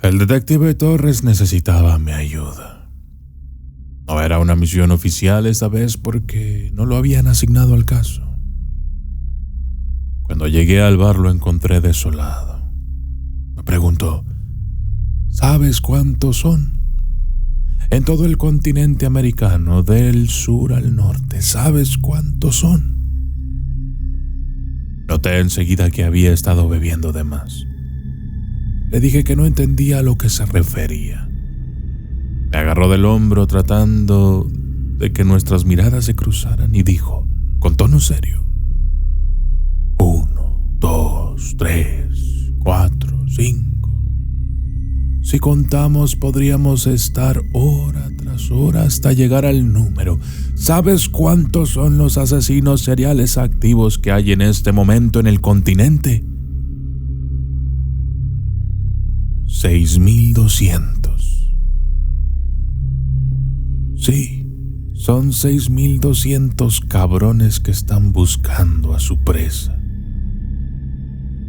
El detective Torres necesitaba mi ayuda. No era una misión oficial esta vez porque no lo habían asignado al caso. Cuando llegué al bar lo encontré desolado. Me preguntó, ¿sabes cuántos son? En todo el continente americano, del sur al norte, ¿sabes cuántos son? Noté enseguida que había estado bebiendo de más. Le dije que no entendía a lo que se refería. Me agarró del hombro tratando de que nuestras miradas se cruzaran y dijo, con tono serio: 1, 2, 3, 4, 5. Si contamos, podríamos estar hora tras hora hasta llegar al número. ¿Sabes cuántos son los asesinos seriales activos que hay en este momento en el continente? 6,200. Sí, son 6,200 cabrones que están buscando a su presa.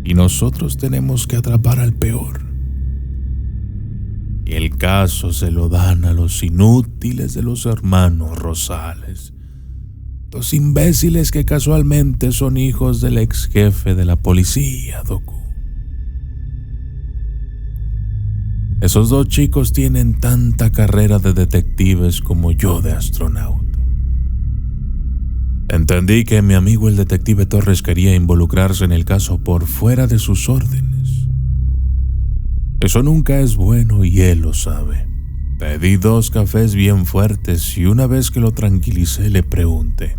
Y nosotros tenemos que atrapar al peor. Y el caso se lo dan a los inútiles de los hermanos Rosales, los imbéciles que casualmente son hijos del ex jefe de la policía, Doku. Esos dos chicos tienen tanta carrera de detectives como yo de astronauta. Entendí que mi amigo el detective Torres quería involucrarse en el caso por fuera de sus órdenes. Eso nunca es bueno y él lo sabe. Pedí 2 cafés bien fuertes y una vez que lo tranquilicé le pregunté,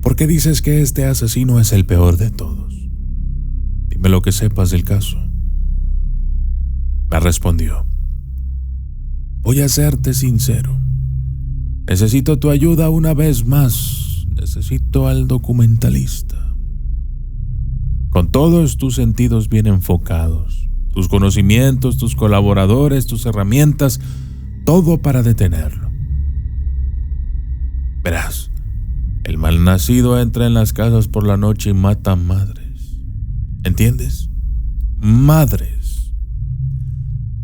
¿por qué dices que este asesino es el peor de todos? Dime lo que sepas del caso. Me respondió, voy a serte sincero. Necesito tu ayuda una vez más. Necesito al documentalista. Con todos tus sentidos bien enfocados, tus conocimientos, tus colaboradores, tus herramientas, todo para detenerlo. Verás, el malnacido entra en las casas por la noche y mata madres. ¿Entiendes? Madres.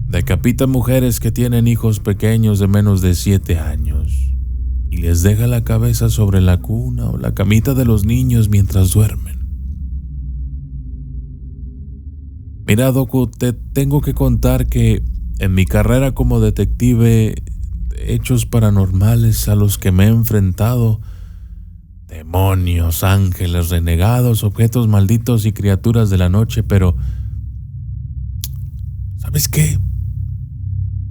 Decapita mujeres que tienen hijos pequeños de menos de 7 años y les deja la cabeza sobre la cuna o la camita de los niños mientras duermen. Mira, Doku, te tengo que contar que en mi carrera como detective de hechos paranormales a los que me he enfrentado, demonios, ángeles, renegados, objetos malditos y criaturas de la noche, pero ¿sabes qué?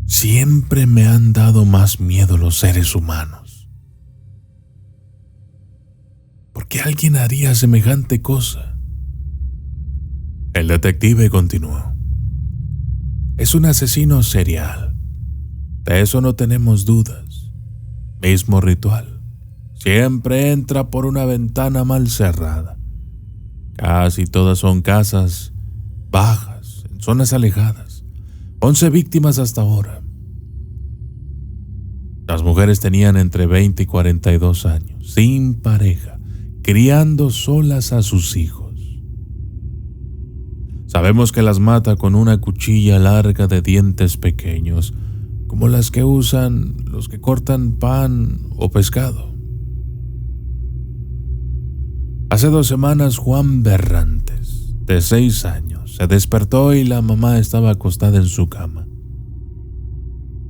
Siempre me han dado más miedo los seres humanos. ¿Por qué alguien haría semejante cosa? El detective continuó. Es un asesino serial. De eso no tenemos dudas. Mismo ritual. Siempre entra por una ventana mal cerrada. Casi todas son casas bajas, en zonas alejadas. 11 víctimas hasta ahora. Las mujeres tenían entre 20 y 42 años, sin pareja, criando solas a sus hijos. Sabemos que las mata con una cuchilla larga de dientes pequeños, como las que usan los que cortan pan o pescado. Hace 2 semanas Juan Berrantes, de 6 años, se despertó y la mamá estaba acostada en su cama,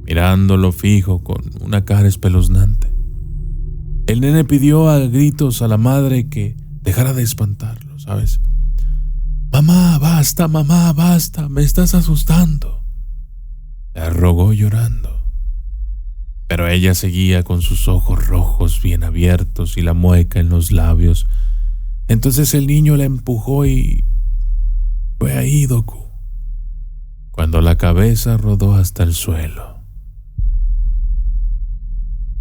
mirándolo fijo con una cara espeluznante. El nene pidió a gritos a la madre que dejara de espantarlo, ¿sabes? Mamá, basta, me estás asustando. Le rogó llorando. Pero ella seguía con sus ojos rojos bien abiertos y la mueca en los labios. Entonces el niño la empujó y fue ahí, Doku, cuando la cabeza rodó hasta el suelo.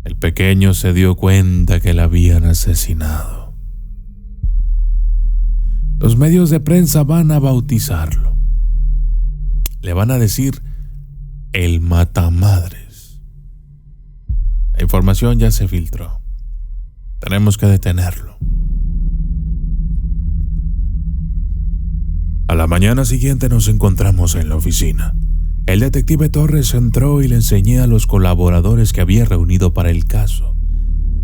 El pequeño se dio cuenta que la habían asesinado. Los medios de prensa van a bautizarlo. Le van a decir el matamadres. La información ya se filtró. Tenemos que detenerlo. A la mañana siguiente nos encontramos en la oficina. El detective Torres entró y le enseñé a los colaboradores que había reunido para el caso,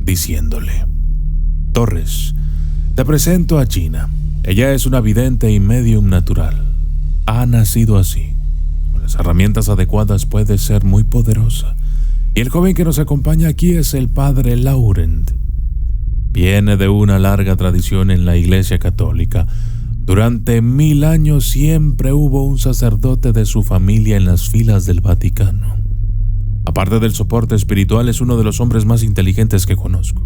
diciéndole: Torres, te presento a Gina. Ella es una vidente y medium natural. Ha nacido así. Con las herramientas adecuadas puede ser muy poderosa. Y el joven que nos acompaña aquí es el padre Laurent. Viene de una larga tradición en la Iglesia Católica. Durante 1000 años siempre hubo un sacerdote de su familia en las filas del Vaticano. Aparte del soporte espiritual, es uno de los hombres más inteligentes que conozco.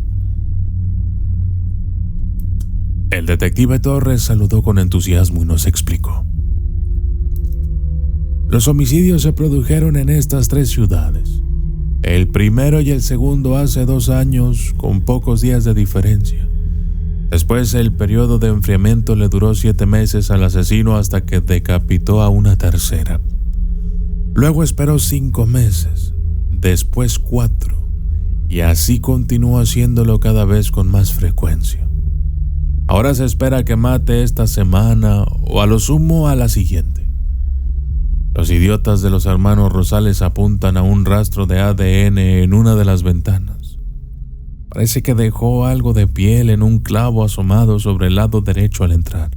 El detective Torres saludó con entusiasmo y nos explicó. Los homicidios se produjeron en estas 3 ciudades. El primero y el segundo hace 2 años, con pocos días de diferencia. Después, el periodo de enfriamiento le duró 7 meses al asesino hasta que decapitó a una tercera. Luego esperó 5 meses, después 4, y así continuó haciéndolo cada vez con más frecuencia. Ahora se espera que mate esta semana o a lo sumo a la siguiente. Los idiotas de los hermanos Rosales apuntan a un rastro de ADN en una de las ventanas. Parece que dejó algo de piel en un clavo asomado sobre el lado derecho al entrar.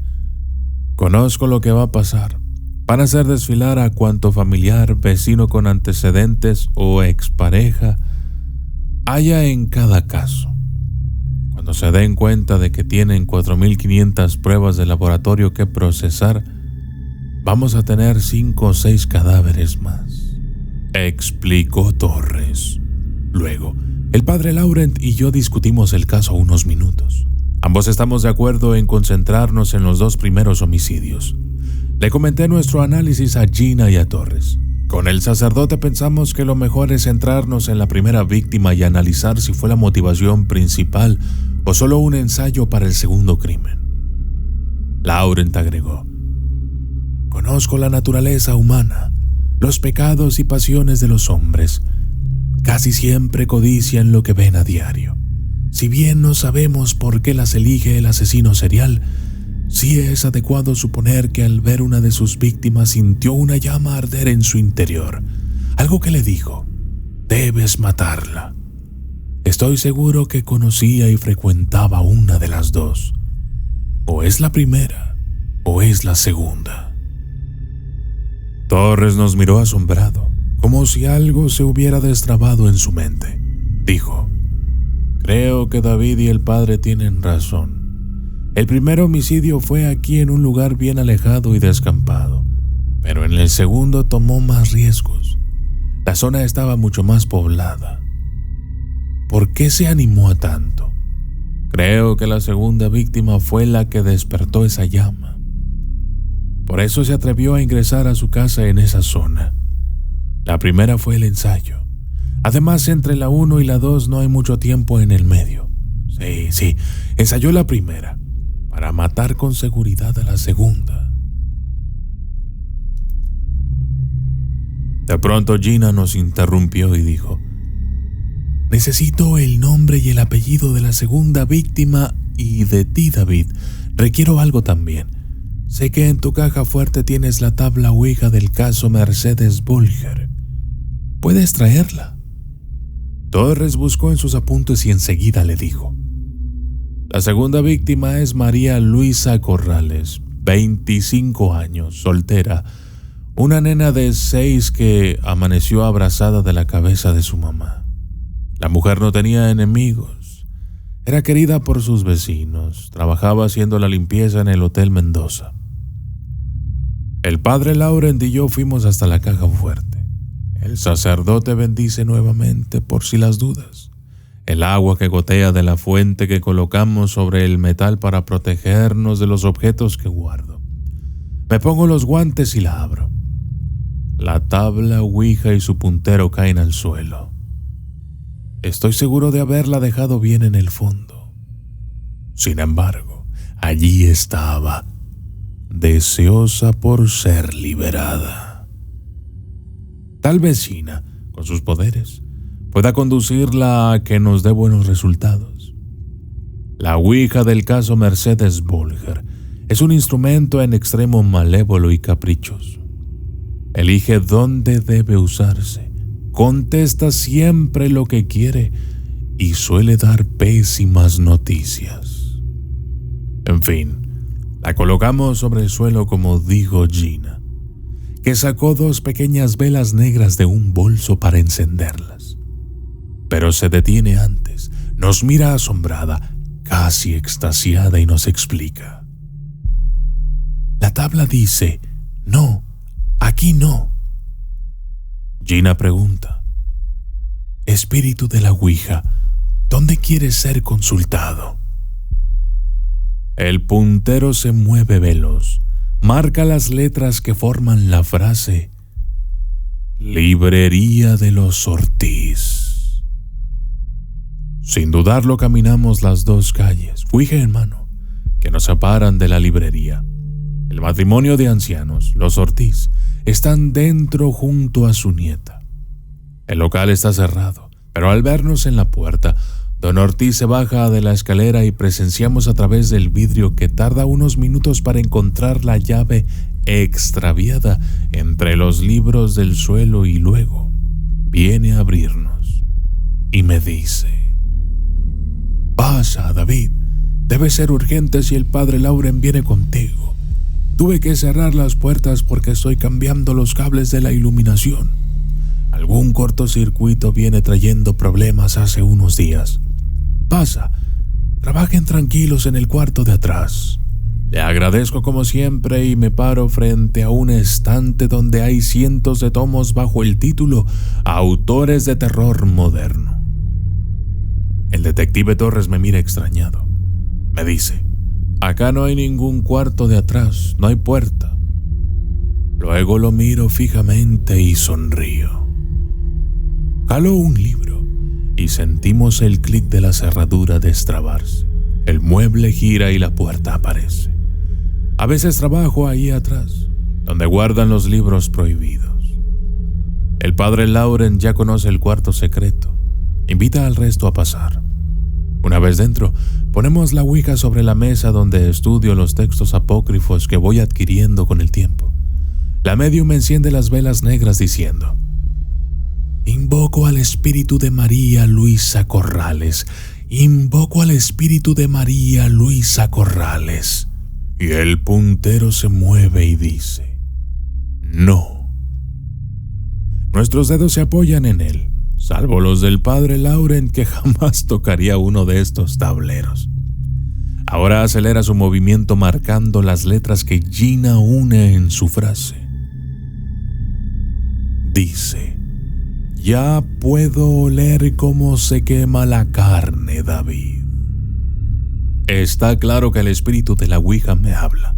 Conozco lo que va a pasar. Van a hacer desfilar a cuanto familiar, vecino con antecedentes o expareja haya en cada caso. Cuando se den cuenta de que tienen 4.500 pruebas de laboratorio que procesar, vamos a tener 5 o 6 cadáveres más, explicó Torres. Luego, el padre Laurent y yo discutimos el caso unos minutos. Ambos estamos de acuerdo en concentrarnos en los 2 primeros homicidios. Le comenté nuestro análisis a Gina y a Torres. Con el sacerdote pensamos que lo mejor es centrarnos en la primera víctima y analizar si fue la motivación principal o solo un ensayo para el segundo crimen. Laurent agregó: Conozco la naturaleza humana, los pecados y pasiones de los hombres. Casi siempre codician lo que ven a diario. Si bien no sabemos por qué las elige el asesino serial, sí es adecuado suponer que al ver una de sus víctimas sintió una llama arder en su interior, algo que le dijo: debes matarla. Estoy seguro que conocía y frecuentaba una de las 2. O es la primera, o es la segunda. Torres nos miró asombrado, como si algo se hubiera destrabado en su mente. Dijo: creo que David y el padre tienen razón. El primer homicidio fue aquí en un lugar bien alejado y descampado, pero en el segundo tomó más riesgos. La zona estaba mucho más poblada. ¿Por qué se animó a tanto? Creo que la segunda víctima fue la que despertó esa llama. Por eso se atrevió a ingresar a su casa en esa zona. La primera fue el ensayo. Además, entre la 1 y la 2 no hay mucho tiempo en el medio. Sí, ensayó la primera, para matar con seguridad a la segunda. De pronto Gina nos interrumpió y dijo: necesito el nombre y el apellido de la segunda víctima y de ti, David. Requiero algo también. Sé que en tu caja fuerte tienes la tabla Ouija del caso Mercedes Bolger. ¿Puedes traerla? Torres buscó en sus apuntes y enseguida le dijo: la segunda víctima es María Luisa Corrales, 25 años, soltera, una nena de 6 que amaneció abrazada de la cabeza de su mamá. La mujer no tenía enemigos, era querida por sus vecinos, trabajaba haciendo la limpieza en el Hotel Mendoza. El padre Laurent y yo fuimos hasta la caja fuerte. El sacerdote bendice nuevamente por si las dudas. El agua que gotea de la fuente que colocamos sobre el metal para protegernos de los objetos que guardo. Me pongo los guantes y la abro. La tabla Ouija y su puntero caen al suelo. Estoy seguro de haberla dejado bien en el fondo. Sin embargo, allí estaba, deseosa por ser liberada. Tal vez Gina, con sus poderes, pueda conducirla a que nos dé buenos resultados. La Ouija del caso Mercedes Bolger es un instrumento en extremo malévolo y caprichoso. elige dónde debe usarse, contesta siempre lo que quiere y suele dar pésimas noticias. En fin, la colocamos sobre el suelo como dijo Gina, que sacó 2 pequeñas velas negras de un bolso para encenderlas. Pero se detiene antes, nos mira asombrada, casi extasiada y nos explica. La tabla dice, no, aquí no. Gina pregunta, espíritu de la Ouija, ¿dónde quieres ser consultado? El puntero se mueve veloz, marca las letras que forman la frase Librería de los Ortiz. Sin dudarlo caminamos las 2 calles, Ouija en mano, que nos separan de la librería. El matrimonio de ancianos, los Ortiz, están dentro junto a su nieta. El local está cerrado, pero al vernos en la puerta, Don Ortiz se baja de la escalera y presenciamos a través del vidrio que tarda unos minutos para encontrar la llave extraviada entre los libros del suelo y luego viene a abrirnos y me dice: «Pasa, David, debe ser urgente si el padre Lauren viene contigo. Tuve que cerrar las puertas porque estoy cambiando los cables de la iluminación. Algún cortocircuito viene trayendo problemas hace unos días. Pasa, trabajen tranquilos en el cuarto de atrás». Le agradezco como siempre y me paro frente a un estante donde hay cientos de tomos bajo el título Autores de terror moderno. El detective Torres me mira extrañado. Me dice: «Acá no hay ningún cuarto de atrás, no hay puerta». Luego lo miro fijamente y sonrío. Jalo un libro y sentimos el clic de la cerradura destrabarse. El mueble gira y la puerta aparece. A veces trabajo ahí atrás, donde guardan los libros prohibidos. El padre Lauren ya conoce el cuarto secreto. Invita al resto a pasar. Una vez dentro, ponemos la ouija sobre la mesa donde estudio los textos apócrifos que voy adquiriendo con el tiempo. La médium enciende las velas negras diciendo: «Invoco al espíritu de María Luisa Corrales. Invoco al espíritu de María Luisa Corrales». Y el puntero se mueve y dice: «No». Nuestros dedos se apoyan en él, salvo los del padre Lauren, que jamás tocaría uno de estos tableros. Ahora acelera su movimiento marcando las letras que Gina une en su frase. Dice: «Ya puedo oler cómo se quema la carne, David». Está claro que el espíritu de la ouija me habla.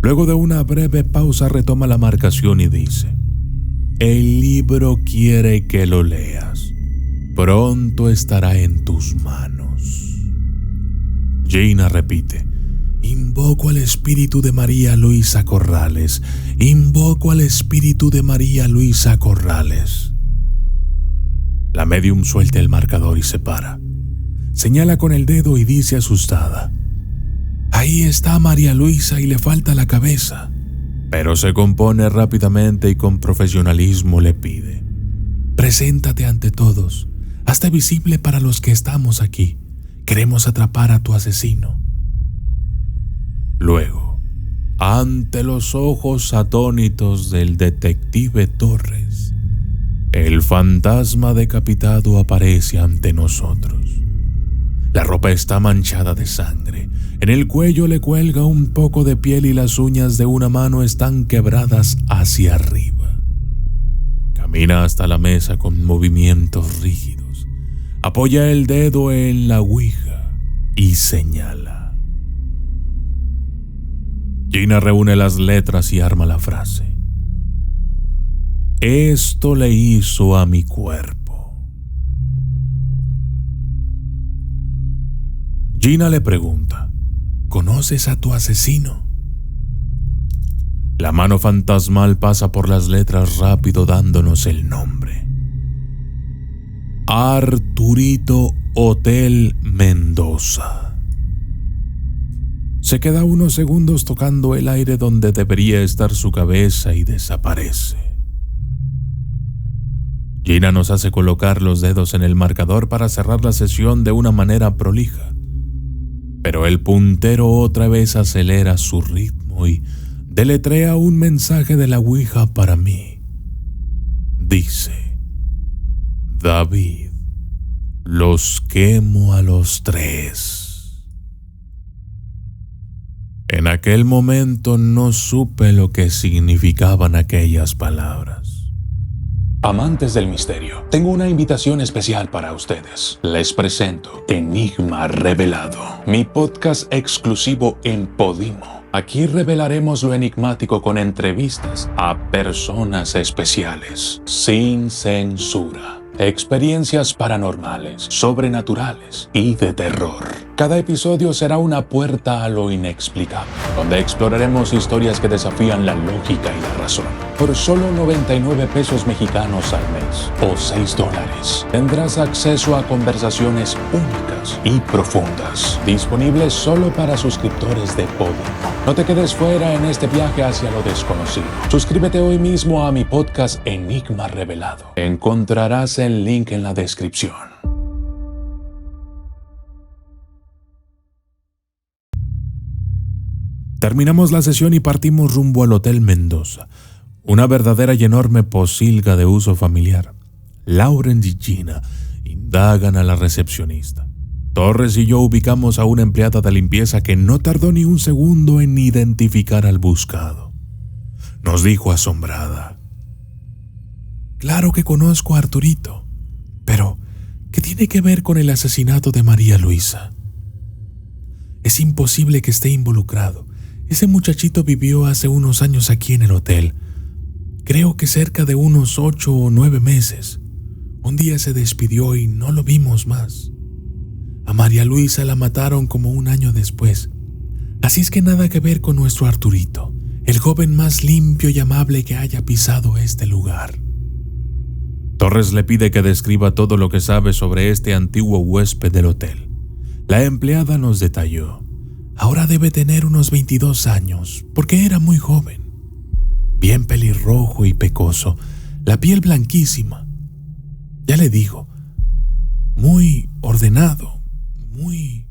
Luego de una breve pausa retoma la marcación y dice: «El libro quiere que lo leas. Pronto estará en tus manos». Gina repite: «Invoco al espíritu de María Luisa Corrales. Invoco al espíritu de María Luisa Corrales». La médium suelta el marcador y se para. Señala con el dedo y dice asustada: «Ahí está María Luisa y le falta la cabeza». Pero se compone rápidamente y con profesionalismo le pide: «Preséntate ante todos. Hazte visible para los que estamos aquí. Queremos atrapar a tu asesino». Luego, ante los ojos atónitos del detective Torres, el fantasma decapitado aparece ante nosotros. La ropa está manchada de sangre. En el cuello le cuelga un poco de piel y las uñas de una mano están quebradas hacia arriba. Camina hasta la mesa con movimientos rígidos. Apoya el dedo en la ouija y señala. Gina reúne las letras y arma la frase: «Esto le hizo a mi cuerpo». Gina le pregunta: «¿Conoces a tu asesino?». La mano fantasmal pasa por las letras rápido dándonos el nombre: Arturito Hotel Mendoza. Se queda unos segundos tocando el aire donde debería estar su cabeza y desaparece. Gina nos hace colocar los dedos en el marcador para cerrar la sesión de una manera prolija, pero el puntero otra vez acelera su ritmo y deletrea un mensaje de la Ouija para mí. Dice: David, los quemo a los 3. En aquel momento no supe lo que significaban aquellas palabras. Amantes del misterio, tengo una invitación especial para ustedes. Les presento Enigma Revelado, mi podcast exclusivo en Podimo. Aquí revelaremos lo enigmático con entrevistas a personas especiales, sin censura. Experiencias paranormales, sobrenaturales y de terror. Cada episodio será una puerta a lo inexplicable, donde exploraremos historias que desafían la lógica y la razón. Por solo 99 pesos mexicanos al mes o $6, tendrás acceso a conversaciones únicas y profundas, disponibles solo para suscriptores de Podimo. No te quedes fuera en este viaje hacia lo desconocido. Suscríbete hoy mismo a mi podcast Enigma Revelado. Encontrarás el link en la descripción. Terminamos la sesión y partimos rumbo al Hotel Mendoza, una verdadera y enorme posilga de uso familiar. Lauren y Gina indagan a la recepcionista. Torres y yo ubicamos a una empleada de limpieza que no tardó ni un segundo en identificar al buscado. Nos dijo asombrada: Claro que conozco a Arturito, pero ¿qué tiene que ver con el asesinato de María Luisa? Es imposible que esté involucrado. Ese muchachito vivió hace unos años aquí en el hotel. Creo que cerca de unos 8 o 9 meses. Un día se despidió y no lo vimos más. A María Luisa la mataron como un año después. Así es que nada que ver con nuestro Arturito, el joven más limpio y amable que haya pisado este lugar. Torres le pide que describa todo lo que sabe sobre este antiguo huésped del hotel. La empleada nos detalló. Ahora debe tener unos 22 años, porque era muy joven. Bien pelirrojo y pecoso, la piel blanquísima. Ya le digo, muy ordenado, muy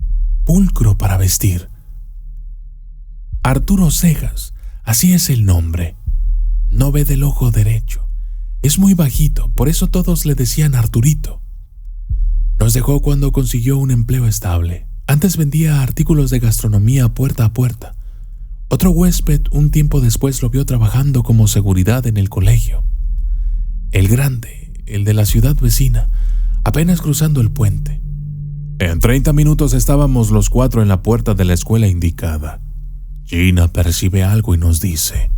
pulcro para vestir. Arturo Cejas, así es el nombre. No ve del ojo derecho. Es muy bajito, por eso todos le decían Arturito. Nos dejó cuando consiguió un empleo estable. Antes vendía artículos de gastronomía puerta a puerta. Otro huésped un tiempo después lo vio trabajando como seguridad en el colegio. El grande, el de la ciudad vecina, apenas cruzando el puente. En 30 minutos estábamos los 4 en la puerta de la escuela indicada. Gina percibe algo y nos dice: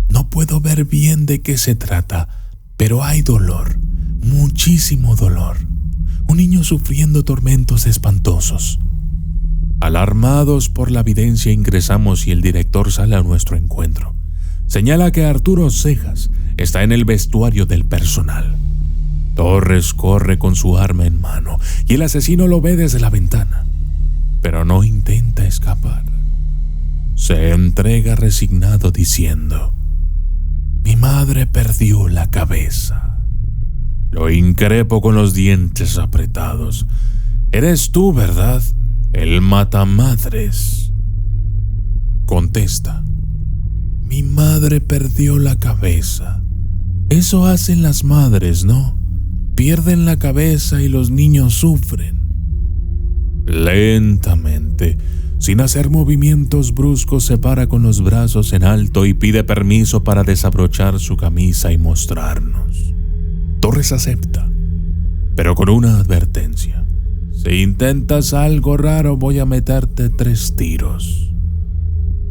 No puedo ver bien de qué se trata, pero hay dolor, muchísimo dolor. Un niño sufriendo tormentos espantosos. Alarmados por la evidencia ingresamos y el director sale a nuestro encuentro. Señala que Arturo Cejas está en el vestuario del personal. Torres corre con su arma en mano y el asesino lo ve desde la ventana, pero no intenta escapar. Se entrega resignado diciendo: Mi madre perdió la cabeza. Lo increpo con los dientes apretados. Eres tú, ¿verdad? El matamadres. Contesta: Mi madre perdió la cabeza. Eso hacen las madres, ¿no? Pierden la cabeza y los niños sufren. Lentamente, sin hacer movimientos bruscos, se para con los brazos en alto y pide permiso para desabrochar su camisa y mostrarnos. Torres acepta, pero con una advertencia: si intentas algo raro voy a meterte 3 tiros.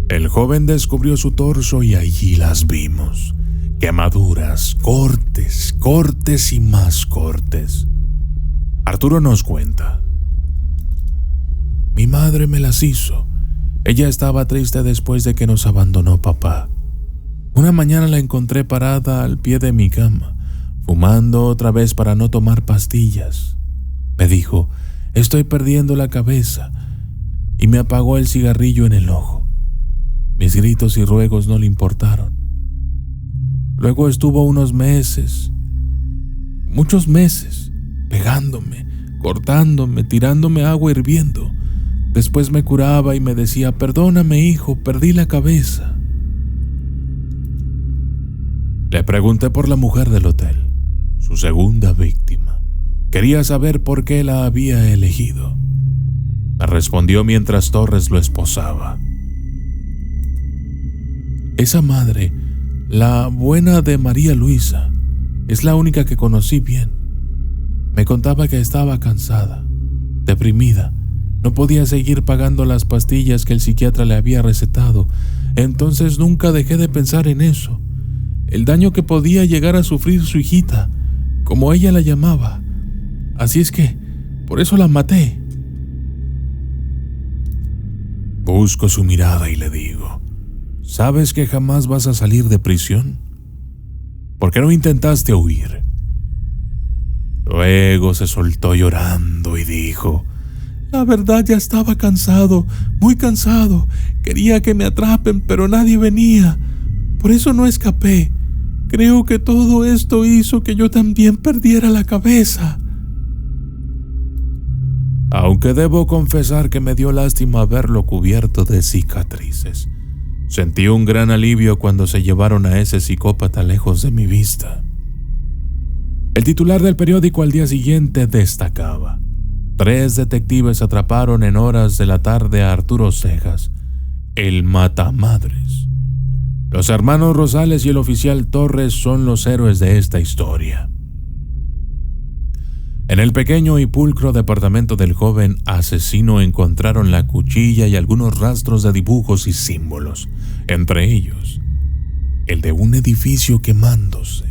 El joven descubrió su torso y allí las vimos. Quemaduras, cortes, cortes y más cortes. Arturo nos cuenta: Mi madre me las hizo. Ella estaba triste después de que nos abandonó papá. Una mañana la encontré parada al pie de mi cama, fumando otra vez para no tomar pastillas. Me dijo: Estoy perdiendo la cabeza. y me apagó el cigarrillo en el ojo. Mis gritos y ruegos no le importaron. Luego estuvo unos meses, muchos meses, pegándome, cortándome, tirándome agua hirviendo. Después me curaba y me decía: perdóname, hijo, perdí la cabeza. Le pregunté por la mujer del hotel, su segunda víctima. Quería saber por qué la había elegido. Me respondió mientras Torres lo esposaba: esa madre, la buena de María Luisa, es la única que conocí bien. Me contaba que estaba cansada, deprimida. No podía seguir pagando las pastillas que el psiquiatra le había recetado. Entonces nunca dejé de pensar en eso. El daño que podía llegar a sufrir su hijita, como ella la llamaba. Así es que, por eso la maté. Busco su mirada y le digo: ¿sabes que jamás vas a salir de prisión? ¿Por qué no intentaste huir? Luego se soltó llorando y dijo: la verdad, ya estaba cansado, muy cansado. Quería que me atrapen, pero nadie venía. Por eso no escapé. Creo que todo esto hizo que yo también perdiera la cabeza. Aunque debo confesar que me dio lástima verlo cubierto de cicatrices. Sentí un gran alivio cuando se llevaron a ese psicópata lejos de mi vista. El titular del periódico al día siguiente destacaba: 3 detectives atraparon en horas de la tarde a Arturo Cejas, el matamadres. Los hermanos Rosales y el oficial Torres son los héroes de esta historia. En el pequeño y pulcro departamento del joven asesino encontraron la cuchilla y algunos rastros de dibujos y símbolos, entre ellos el de un edificio quemándose.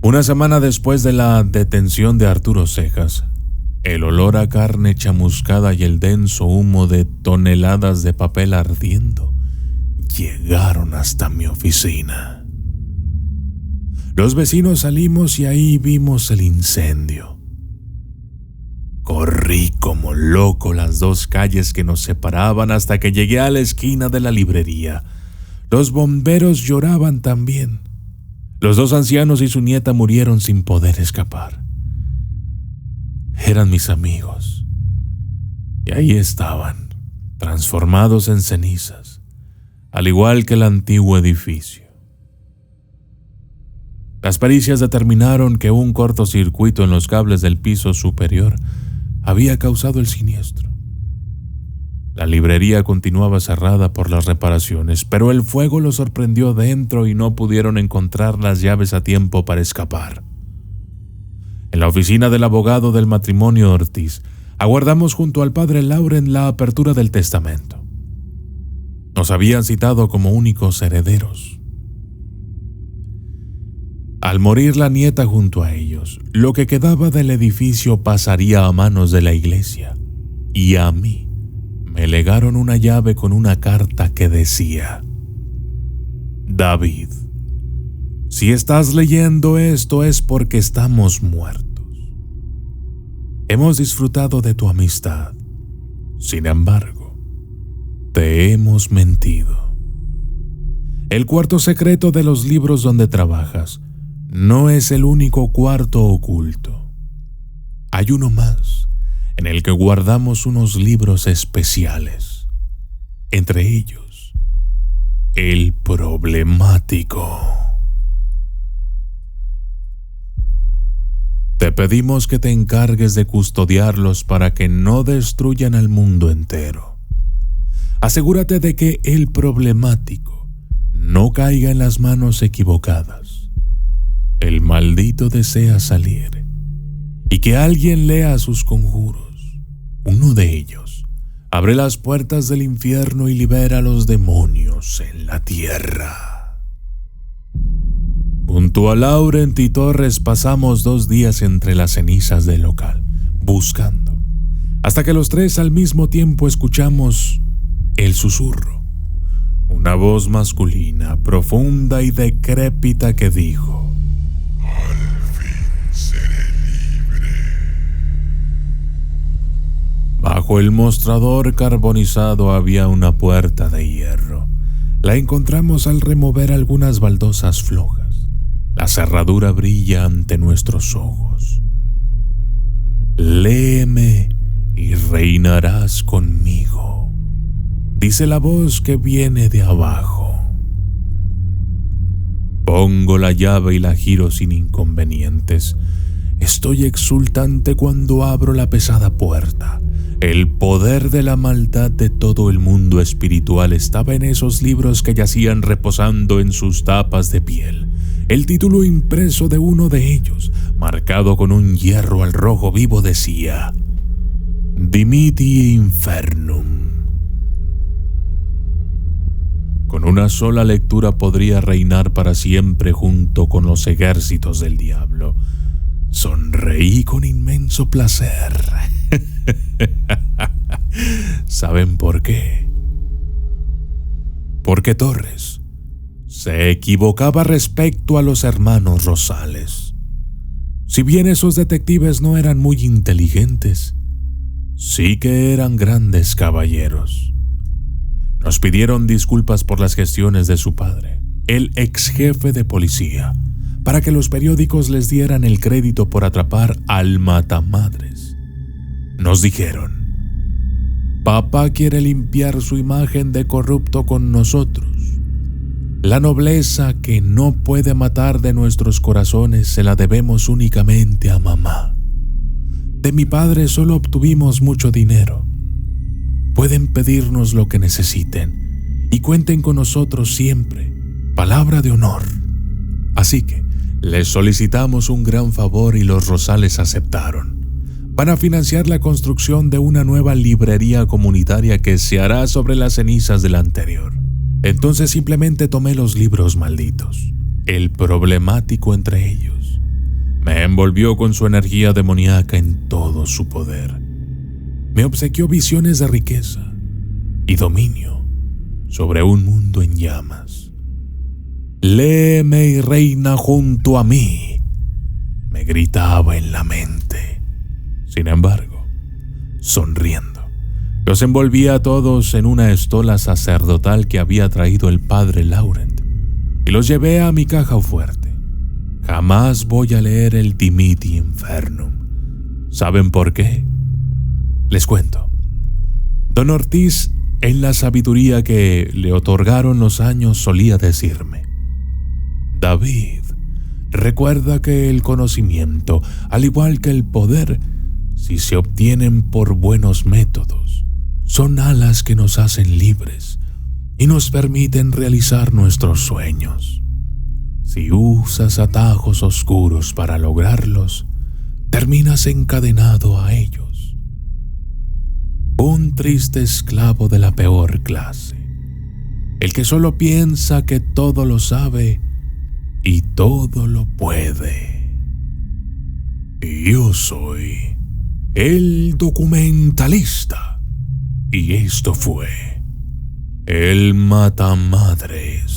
Una semana después de la detención de Arturo Cejas, el olor a carne chamuscada y el denso humo de toneladas de papel ardiendo llegaron hasta mi oficina. Los vecinos salimos y ahí vimos el incendio. Corrí como loco las 2 calles que nos separaban hasta que llegué a la esquina de la librería. Los bomberos lloraban también. Los 2 ancianos y su nieta murieron sin poder escapar. Eran mis amigos. Y ahí estaban, transformados en cenizas, al igual que el antiguo edificio. Las pericias determinaron que un cortocircuito en los cables del piso superior había causado el siniestro. La librería continuaba cerrada por las reparaciones, pero el fuego los sorprendió dentro y no pudieron encontrar las llaves a tiempo para escapar. En la oficina del abogado del matrimonio Ortiz, aguardamos junto al padre Lauren la apertura del testamento. Nos habían citado como únicos herederos. Al morir la nieta junto a ellos, lo que quedaba del edificio pasaría a manos de la iglesia, y a mí me legaron una llave con una carta que decía: David, si estás leyendo esto es porque estamos muertos. Hemos disfrutado de tu amistad. Sin embargo, te hemos mentido. El cuarto secreto de los libros donde trabajas no es el único cuarto oculto. Hay uno más, en el que guardamos unos libros especiales. Entre ellos, el problemático. Te pedimos que te encargues de custodiarlos para que no destruyan al mundo entero. Asegúrate de que el problemático no caiga en las manos equivocadas. El maldito desea salir y que alguien lea sus conjuros. Uno de ellos abre las puertas del infierno y libera a los demonios en la tierra. Junto a Laurent y Torres pasamos 2 días entre las cenizas del local, buscando, hasta que los 3 al mismo tiempo escuchamos el susurro. Una voz masculina, profunda y decrépita que dijo: Al fin seré libre. Bajo el mostrador carbonizado había una puerta de hierro. La encontramos al remover algunas baldosas flojas. La cerradura brilla ante nuestros ojos. Léeme y reinarás conmigo, dice la voz que viene de abajo. Pongo la llave y la giro sin inconvenientes. Estoy exultante cuando abro la pesada puerta. El poder de la maldad de todo el mundo espiritual estaba en esos libros que yacían reposando en sus tapas de piel. El título impreso de uno de ellos, marcado con un hierro al rojo vivo, decía: Dimiti Infernum. Con una sola lectura podría reinar para siempre junto con los ejércitos del diablo. Sonreí con inmenso placer. ¿Saben por qué? Porque Torres se equivocaba respecto a los hermanos Rosales. Si bien esos detectives no eran muy inteligentes, sí que eran grandes caballeros. Nos pidieron disculpas por las gestiones de su padre, el ex jefe de policía, para que los periódicos les dieran el crédito por atrapar al matamadres. Nos dijeron: papá quiere limpiar su imagen de corrupto con nosotros. La nobleza que no puede matar de nuestros corazones se la debemos únicamente a mamá. De mi padre solo obtuvimos mucho dinero. Pueden pedirnos lo que necesiten y cuenten con nosotros siempre. Palabra de honor. Así que les solicitamos un gran favor y los Rosales aceptaron. Van a financiar la construcción de una nueva librería comunitaria que se hará sobre las cenizas de la anterior. Entonces simplemente tomé los libros malditos, el problemático entre ellos. Me envolvió con su energía demoníaca en todo su poder. Me obsequió visiones de riqueza y dominio sobre un mundo en llamas. Léeme y reina junto a mí, me gritaba en la mente. Sin embargo, sonriendo, los envolvía a todos en una estola sacerdotal que había traído el padre Laurent y los llevé a mi caja fuerte. Jamás voy a leer el Dimiti Infernum. ¿Saben por qué? Les cuento. Don Ortiz, en la sabiduría que le otorgaron los años, solía decirme: David, recuerda que el conocimiento, al igual que el poder, si se obtienen por buenos métodos, son alas que nos hacen libres y nos permiten realizar nuestros sueños. Si usas atajos oscuros para lograrlos, terminas encadenado a ellos. Un triste esclavo de la peor clase, el que solo piensa que todo lo sabe y todo lo puede. Yo soy el documentalista y esto fue El Matamadres.